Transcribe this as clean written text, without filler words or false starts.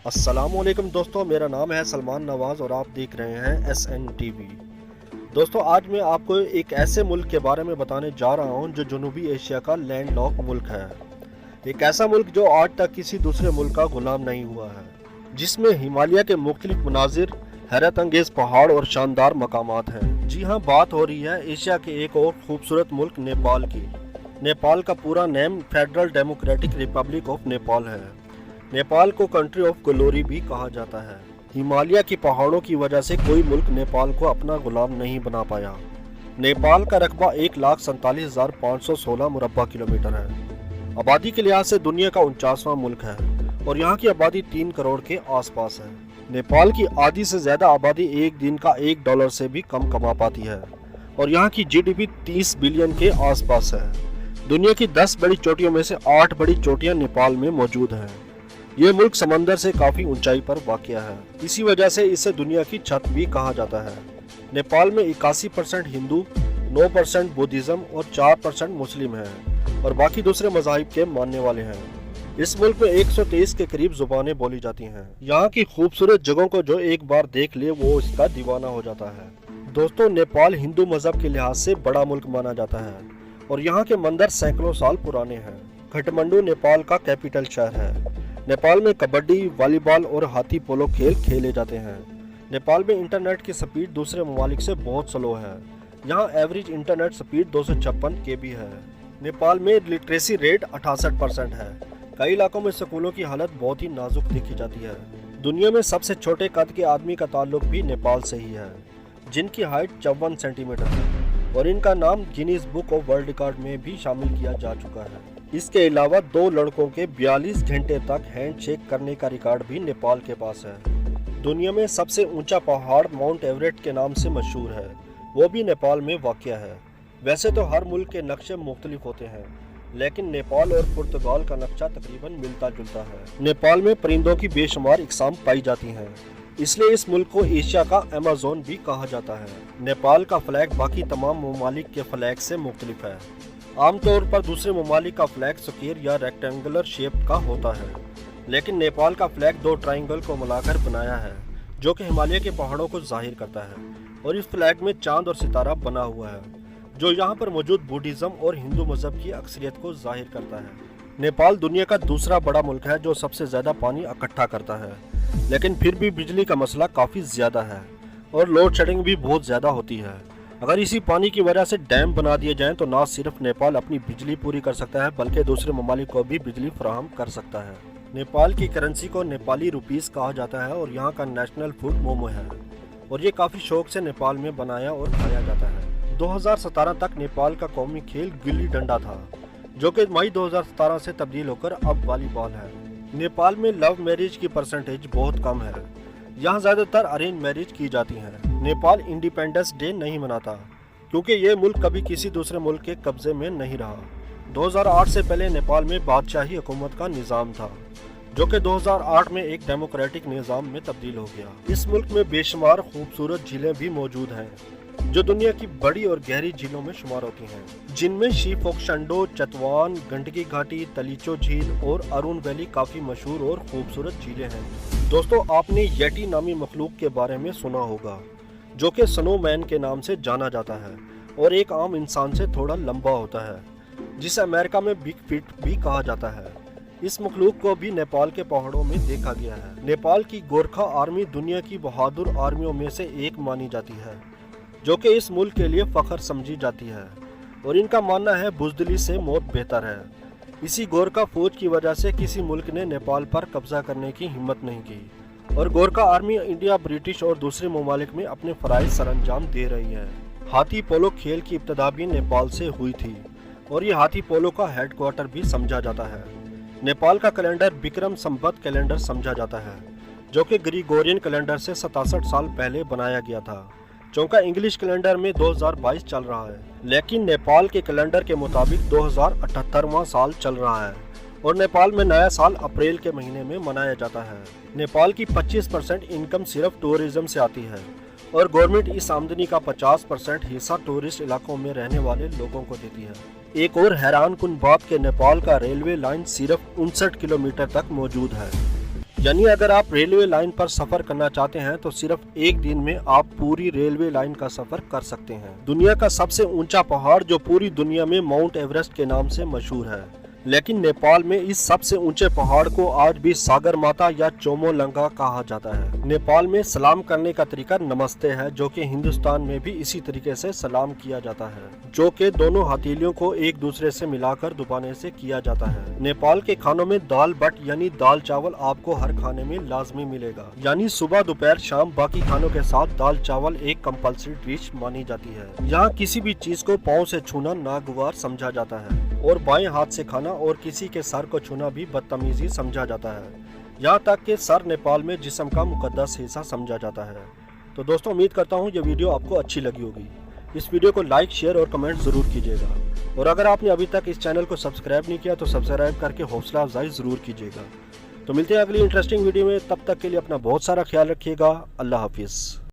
अस्सलामुअलैकुम दोस्तों, मेरा नाम है सलमान नवाज़ और आप देख रहे हैं SN TV। दोस्तों, आज मैं आपको एक ऐसे मुल्क के बारे में बताने जा रहा हूं जो जनूबी एशिया का लैंडलॉक मुल्क है। एक ऐसा मुल्क जो आज तक किसी दूसरे मुल्क का गुलाम नहीं हुआ है, जिसमें हिमालय के मुख्तलिफ मनाजिर, हैरत अंगेज पहाड़ और शानदार मकामात हैं। जी हाँ, बात हो रही है एशिया के एक और खूबसूरत मुल्क नेपाल की। नेपाल का पूरा name federal democratic Republic of Nepal है। नेपाल को कंट्री ऑफ ग्लोरी भी कहा जाता है। हिमालय की पहाड़ों की वजह से कोई मुल्क नेपाल को अपना गुलाम नहीं बना पाया। नेपाल का रकबा 1,47,516 मुरब्बा किलोमीटर है। आबादी के लिहाज से दुनिया का 49वां मुल्क है और यहाँ की आबादी 3 करोड़ के आसपास है। नेपाल की आधी से ज्यादा आबादी एक दिन का $1 से भी कम कमा पाती है और यहाँ की GDP 30 बिलियन के आसपास है। दुनिया की 10 बड़ी चोटियों में से 8 बड़ी चोटियाँ नेपाल में मौजूद हैं। ये मुल्क समंदर से काफी ऊंचाई पर वाक़या है, इसी वजह से इसे दुनिया की छत भी कहा जाता है। नेपाल में 81% हिंदू, 9% बुद्धिज्म और 4% मुस्लिम हैं और बाकी दूसरे मज़ाहिब के मानने वाले हैं। इस मुल्क में 123 के करीब जुबानें बोली जाती हैं। यहाँ की खूबसूरत जगहों को जो एक बार देख ले वो इसका दीवाना हो जाता है। दोस्तों, नेपाल हिंदू मजहब के लिहाज से बड़ा मुल्क माना जाता है और यहाँ के मंदिर सैकड़ों साल पुराने हैं। काठमांडू नेपाल का कैपिटल शहर है। नेपाल में कबड्डी, वॉलीबॉल और हाथी पोलो खेल खेले जाते हैं। नेपाल में इंटरनेट की स्पीड दूसरे ममालिक से बहुत स्लो है। यहाँ एवरेज इंटरनेट स्पीड 256 KB है। नेपाल में लिटरेसी रेट 68% है। कई इलाकों में स्कूलों की हालत बहुत ही नाजुक देखी जाती है। दुनिया में सबसे छोटे कद के आदमी का ताल्लुक भी नेपाल से ही है, जिनकी हाइट 54 सेंटीमीटर है और इनका नाम Guinness book of world record में भी शामिल किया जा चुका है। इसके अलावा 2 लड़कों के 42 घंटे तक हैंडशेक करने का रिकॉर्ड भी नेपाल के पास है। दुनिया में सबसे ऊंचा पहाड़ माउंट एवरेस्ट के नाम से मशहूर है, वो भी नेपाल में वाक़या है। वैसे तो हर मुल्क के नक्शे मुख्तलिफ होते हैं, लेकिन नेपाल और पुर्तगाल का नक्शा तकरीबन मिलता जुलता है। नेपाल में परिंदों की बेशुमार इकसाम पाई जाती हैं, इसलिए इस मुल्क को एशिया का अमेज़न भी कहा जाता है। नेपाल का फ्लैग बाकी तमाम ममालिक के फ्लैग से मुख्तलिफ है। आमतौर पर दूसरे ममालिक का फ्लैग स्क्वायर या रेक्टेंगुलर शेप का होता है, लेकिन नेपाल का फ्लैग 2 ट्रायंगल को मिलाकर बनाया है, जो कि हिमालय के पहाड़ों को जाहिर करता है। और इस फ्लैग में चांद और सितारा बना हुआ है, जो यहाँ पर मौजूद बुद्धिज्म और हिंदू मजहब की अक्सरियत को जाहिर करता है। नेपाल दुनिया का दूसरा बड़ा मुल्क है जो सबसे ज़्यादा पानी इकट्ठा करता है, लेकिन फिर भी बिजली का मसला काफ़ी ज़्यादा है और लोड शेडिंग भी बहुत ज़्यादा होती है। अगर इसी पानी की वजह से डैम बना दिए जाएं तो न सिर्फ नेपाल अपनी बिजली पूरी कर सकता है, बल्कि दूसरे ममालिक को भी बिजली फराहम कर सकता है। नेपाल की करेंसी को नेपाली रुपीस कहा जाता है और यहाँ का नेशनल फूड मोमो है और ये काफ़ी शौक से नेपाल में बनाया और खाया जाता है। 2017 तक नेपाल का कौमी खेल गिल्ली डंडा था, जो कि मई 2017 से तब्दील होकर अब वॉलीबॉल है। नेपाल में लव मैरिज की परसेंटेज बहुत कम है। यहाँ ज़्यादातर अरेंज मैरिज की जाती है। नेपाल इंडिपेंडेंस डे नहीं मनाता क्योंकि ये मुल्क कभी किसी दूसरे मुल्क के कब्जे में नहीं रहा। 2008 से पहले नेपाल में बादशाही हुकूमत का निज़ाम था, जो कि 2008 में एक डेमोक्रेटिक निज़ाम में तब्दील हो गया। इस मुल्क में बेशुमार खूबसूरत झीलें भी मौजूद हैं, जो दुनिया की बड़ी और गहरी झीलों में शुमार होती हैं, जिनमें शीफोक्संडो, चतवान, गंडकी घाटी, तलीचो झील और अरुण वैली काफ़ी मशहूर और खूबसूरत झीलें हैं। दोस्तों, आपने येटी नामी मखलूक के बारे में सुना होगा, जो कि स्नोमैन के नाम से जाना जाता है और एक आम इंसान से थोड़ा लंबा होता है, जिसे अमेरिका में बिग फीट भी कहा जाता है। इस मखलूक को भी नेपाल के पहाड़ों में देखा गया है। नेपाल की गोरखा आर्मी दुनिया की बहादुर आर्मियों में से एक मानी जाती है, जो कि इस मुल्क के लिए फख्र समझी जाती है और इनका मानना है बुज़दिली से मौत बेहतर है। इसी गोरखा फौज की वजह से किसी मुल्क ने नेपाल पर कब्जा करने की हिम्मत नहीं की और गोरखा आर्मी इंडिया, ब्रिटिश और दूसरे ममालिक में अपने फ़राइज़ सरअंजाम दे रही है। हाथी पोलो खेल की इब्तदा भी नेपाल से हुई थी और ये हाथी पोलो का हेडक्वार्टर भी समझा जाता है। नेपाल का कैलेंडर विक्रम संवत कैलेंडर समझा जाता है, जो कि ग्रिगोरियन कैलेंडर से 67 साल पहले बनाया गया था, जो कि इंग्लिश कैलेंडर में 2022 चल रहा है। लेकिन नेपाल के कैलेंडर के मुताबिक 2078वां साल चल रहा है और नेपाल में नया साल अप्रैल के महीने में मनाया जाता है। नेपाल की 25% इनकम सिर्फ टूरिज्म से आती है और गवर्नमेंट इस आमदनी का 50% हिस्सा टूरिस्ट इलाकों में रहने वाले लोगों को देती है। एक और हैरान कुन बात के नेपाल का रेलवे लाइन सिर्फ 59 किलोमीटर तक मौजूद है। यानी अगर आप रेलवे लाइन पर सफर करना चाहते हैं तो सिर्फ एक दिन में आप पूरी रेलवे लाइन का सफर कर सकते हैं। दुनिया का सबसे ऊंचा पहाड़ जो पूरी दुनिया में माउंट एवरेस्ट के नाम से मशहूर है, लेकिन नेपाल में इस सबसे ऊंचे पहाड़ को आज भी सागर माता या चोमोलंगा कहा जाता है। नेपाल में सलाम करने का तरीका नमस्ते है, जो कि हिंदुस्तान में भी इसी तरीके से सलाम किया जाता है, जो कि दोनों हथेलियों को एक दूसरे से मिलाकर दबाने से किया जाता है। नेपाल के खानों में दाल बट यानी दाल चावल आपको हर खाने में लाजमी मिलेगा, यानी सुबह दोपहर शाम बाकी खानों के साथ दाल चावल एक कंपल्सरी डिश मानी जाती है। यहाँ किसी भी चीज को पाँव से छूना नागवार समझा जाता है और बाएं हाथ से खाना और किसी के सर को छूना भी बदतमीजी समझा जाता है। यहाँ तक कि सर नेपाल में जिस्म का मुकद्दस हिस्सा समझा जाता है। तो दोस्तों, उम्मीद करता हूँ ये वीडियो आपको अच्छी लगी होगी। इस वीडियो को लाइक, शेयर और कमेंट जरूर कीजिएगा और अगर आपने अभी तक इस चैनल को सब्सक्राइब नहीं किया तो सब्सक्राइब करके हौसला अफजाई जरूर कीजिएगा। तो मिलते हैं अगली इंटरेस्टिंग वीडियो में, तब तक के लिए अपना बहुत सारा ख्याल रखिएगा। अल्लाह हाफिज़।